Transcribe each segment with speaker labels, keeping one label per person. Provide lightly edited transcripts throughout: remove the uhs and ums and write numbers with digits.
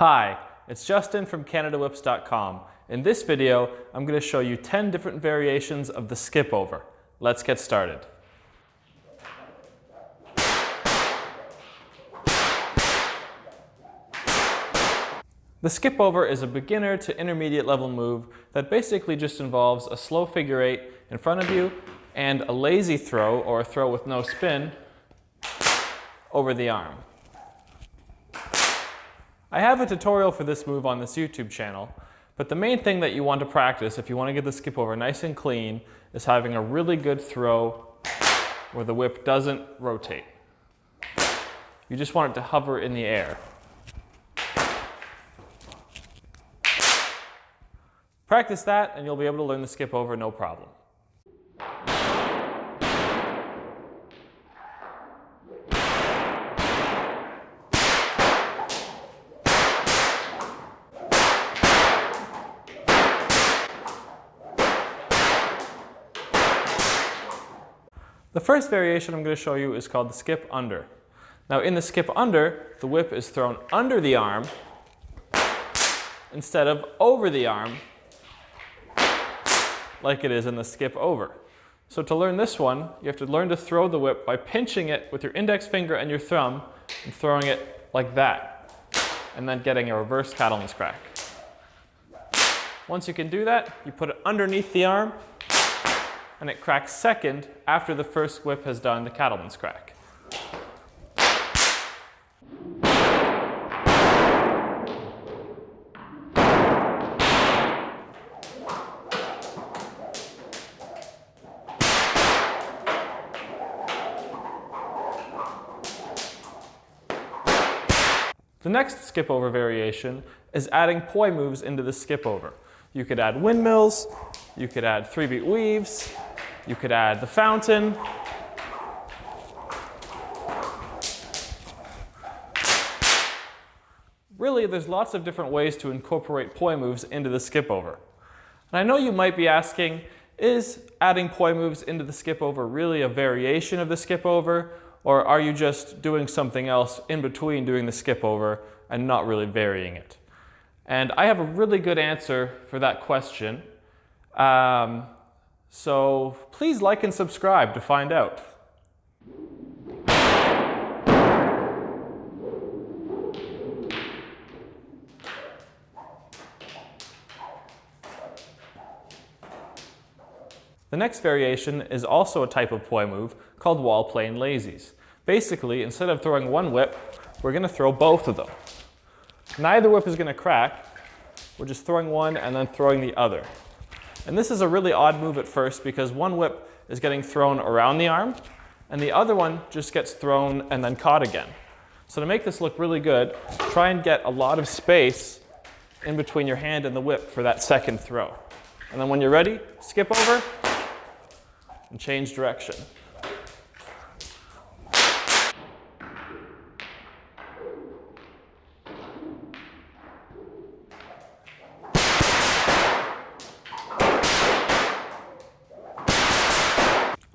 Speaker 1: Hi, it's Justin from CanadaWhips.com. In this video, I'm going to show you 10 different variations of the skip over. Let's get started. The skip over is a beginner to intermediate level move that basically just involves a slow figure eight in front of you and a lazy throw, or a throw with no spin, over the arm. I have a tutorial for this move on this YouTube channel, but the main thing that you want to practice if you want to get the skip over nice and clean is having a really good throw where the whip doesn't rotate. You just want it to hover in the air. Practice that and you'll be able to learn the skip over no problem. The first variation I'm going to show you is called the skip under. Now in the skip under, the whip is thrown under the arm instead of over the arm like it is in the skip over. So to learn this one, you have to learn to throw the whip by pinching it with your index finger and your thumb and throwing it like that, and then getting a reverse cattleman's crack. Once you can do that, you put it underneath the arm and it cracks second after the first whip has done the cattleman's crack. The next skip over variation is adding poi moves into the skip over. You could add windmills, you could add 3-beat weaves, you could add the fountain. Really, there's lots of different ways to incorporate poi moves into the skip over. And I know you might be asking, is adding poi moves into the skip over really a variation of the skip over? Or are you just doing something else in between doing the skip over and not really varying it? And I have a really good answer for that question. So please like and subscribe to find out. The next variation is also a type of poi move called wall plane lazies. Basically, instead of throwing one whip, we're going to throw both of them. Neither whip is going to crack. We're just throwing one and then throwing the other. And this is a really odd move at first because one whip is getting thrown around the arm and the other one just gets thrown and then caught again. So to make this look really good, try and get a lot of space in between your hand and the whip for that second throw. And then when you're ready, skip over and change direction.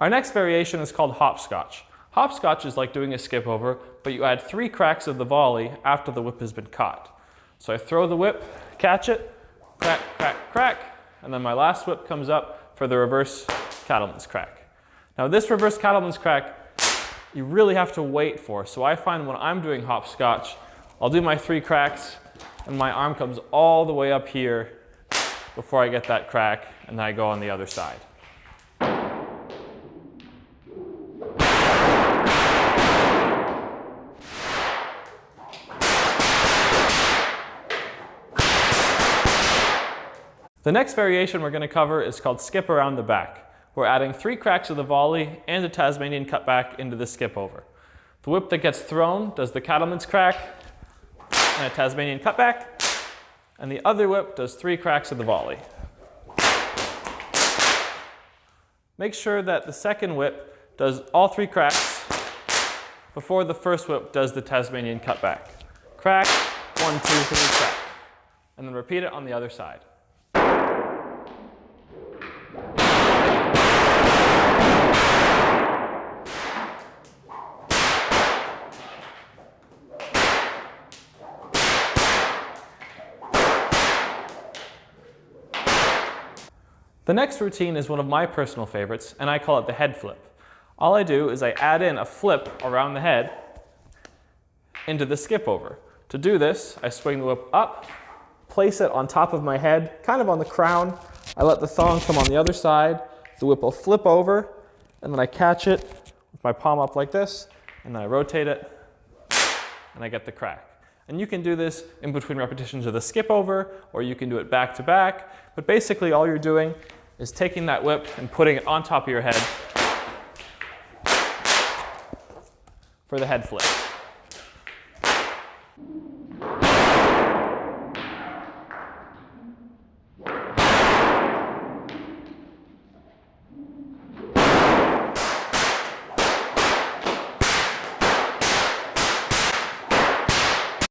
Speaker 1: Our next variation is called hopscotch. Hopscotch is like doing a skip over, but you add 3 cracks of the volley after the whip has been caught. So I throw the whip, catch it, crack, crack, crack, and then my last whip comes up for the reverse cattleman's crack. Now this reverse cattleman's crack, you really have to wait for. So I find when I'm doing hopscotch, I'll do my 3 cracks and my arm comes all the way up here before I get that crack, and then I go on the other side. The next variation we're going to cover is called skip around the back. We're adding 3 cracks of the volley and a Tasmanian cutback into the skip over. The whip that gets thrown does the cattleman's crack and a Tasmanian cutback, and the other whip does 3 cracks of the volley. Make sure that the second whip does all 3 cracks before the first whip does the Tasmanian cutback. Crack, 1, 2, 3, crack. And then repeat it on the other side. The next routine is one of my personal favorites, and I call it the head flip. All I do is I add in a flip around the head into the skip over. To do this, I swing the whip up, place it on top of my head, kind of on the crown. I let the thong come on the other side. The whip will flip over, and then I catch it with my palm up like this, and then I rotate it, and I get the crack. And you can do this in between repetitions of the skip over, or you can do it back to back. But basically all you're doing is taking that whip and putting it on top of your head for the head flip.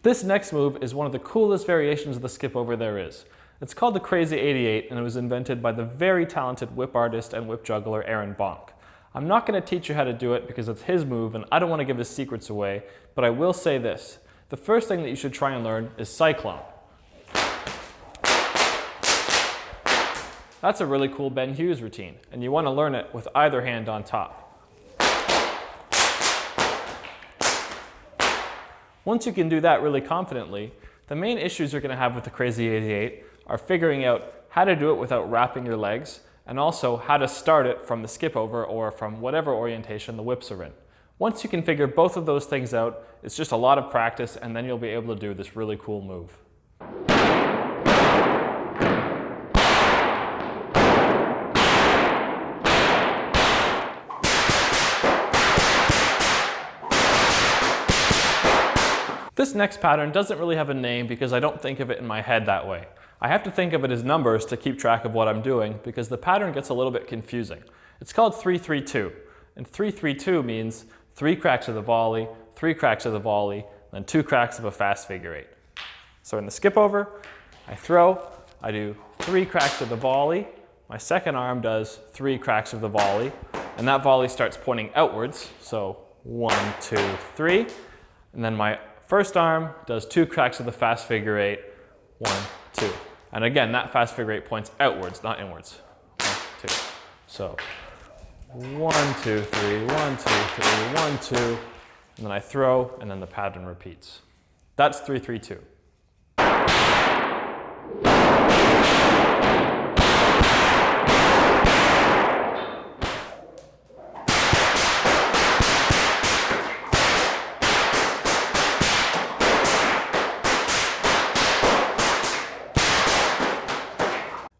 Speaker 1: This next move is one of the coolest variations of the skip over there is. It's called the Crazy 88, and it was invented by the very talented whip artist and whip juggler Aaron Bonk. I'm not going to teach you how to do it because it's his move and I don't want to give his secrets away, but I will say this. The first thing that you should try and learn is Cyclone. That's a really cool Ben Hughes routine, and you want to learn it with either hand on top. Once you can do that really confidently, the main issues you're going to have with the Crazy 88 are figuring out how to do it without wrapping your legs, and also how to start it from the skip over or from whatever orientation the whips are in. Once you can figure both of those things out, it's just a lot of practice, and then you'll be able to do this really cool move. This next pattern doesn't really have a name because I don't think of it in my head that way. I have to think of it as numbers to keep track of what I'm doing because the pattern gets a little bit confusing. It's called 3-3-2, and 3-3-2 means 3 cracks of the volley, 3 cracks of the volley, then 2 cracks of a fast figure 8. So in the skip over, I throw, I do 3 cracks of the volley, my second arm does 3 cracks of the volley, and that volley starts pointing outwards, so 1, 2, 3, and then my first arm does 2 cracks of the fast figure 8, 1, 2. And again, that fast figure 8 points outwards, not inwards. 1, 2. So 1, 2, 3, 1, 2, 3, 1, 2. And then I throw, and then the pattern repeats. That's 3-3-2.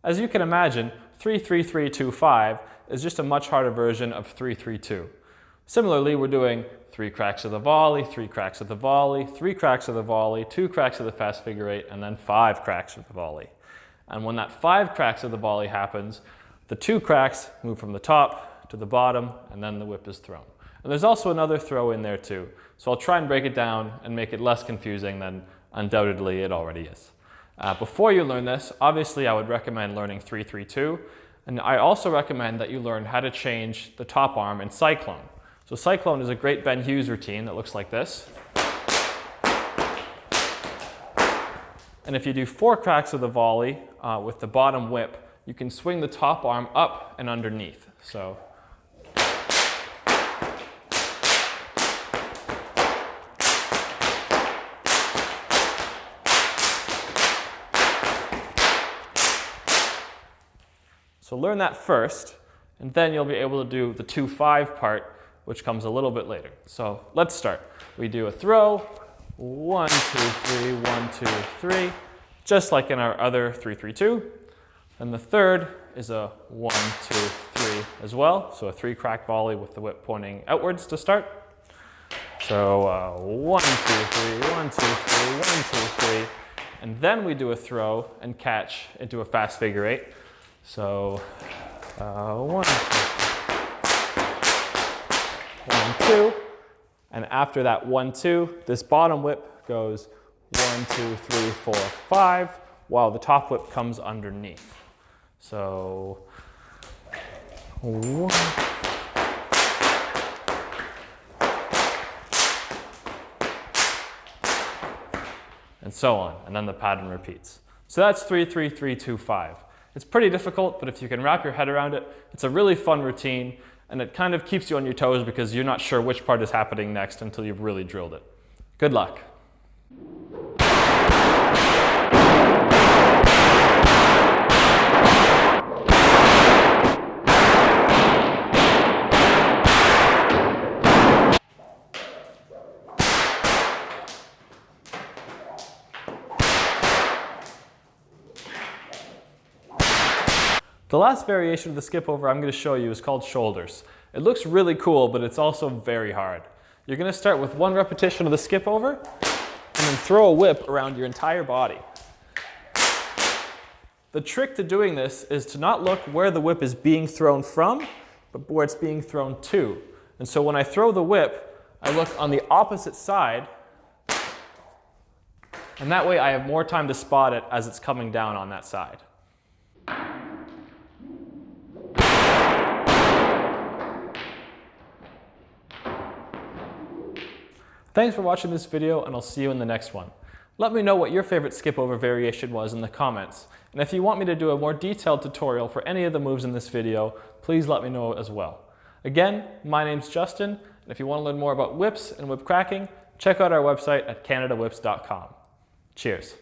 Speaker 1: As you can imagine, 3-3-3-2-5 is just a much harder version of 3-3-2. Similarly, we're doing 3 cracks of the volley, 3 cracks of the volley, 3 cracks of the volley, 2 cracks of the fast figure 8, and then 5 cracks of the volley. And when that 5 cracks of the volley happens, the 2 cracks move from the top to the bottom, and then the whip is thrown. And there's also another throw in there too. So I'll try and break it down and make it less confusing than undoubtedly it already is. Before you learn this, obviously I would recommend learning 3-3-2, and I also recommend that you learn how to change the top arm in Cyclone. So Cyclone is a great Ben Hughes routine that looks like this. And if you do 4 cracks of the volley with the bottom whip, you can swing the top arm up and underneath. So learn that first, and then you'll be able to do the 2-5 part, which comes a little bit later. So let's start. We do a throw, 1, 2, 3, 1, 2, 3, just like in our other 3-3-2. And the third is a 1, 2, 3 as well. So a 3 crack volley with the whip pointing outwards to start. So 1, 2, 3, 1, 2, 3, 1, 2, 3. And then we do a throw and catch into a fast figure 8. So 1, 2, and after that 1, 2, this bottom whip goes 1, 2, 3, 4, 5, while the top whip comes underneath. So 1, and so on, and then the pattern repeats. So that's 3-3-3-2-5. It's pretty difficult, but if you can wrap your head around it, it's a really fun routine, and it kind of keeps you on your toes because you're not sure which part is happening next until you've really drilled it. Good luck. The last variation of the skip over I'm going to show you is called shoulders. It looks really cool, but it's also very hard. You're going to start with one repetition of the skip over, and then throw a whip around your entire body. The trick to doing this is to not look where the whip is being thrown from, but where it's being thrown to. And so when I throw the whip, I look on the opposite side, and that way I have more time to spot it as it's coming down on that side. Thanks for watching this video, and I'll see you in the next one. Let me know what your favorite skip over variation was in the comments. And if you want me to do a more detailed tutorial for any of the moves in this video, please let me know as well. Again, my name's Justin, and if you want to learn more about whips and whip cracking, check out our website at canadawhips.com. Cheers.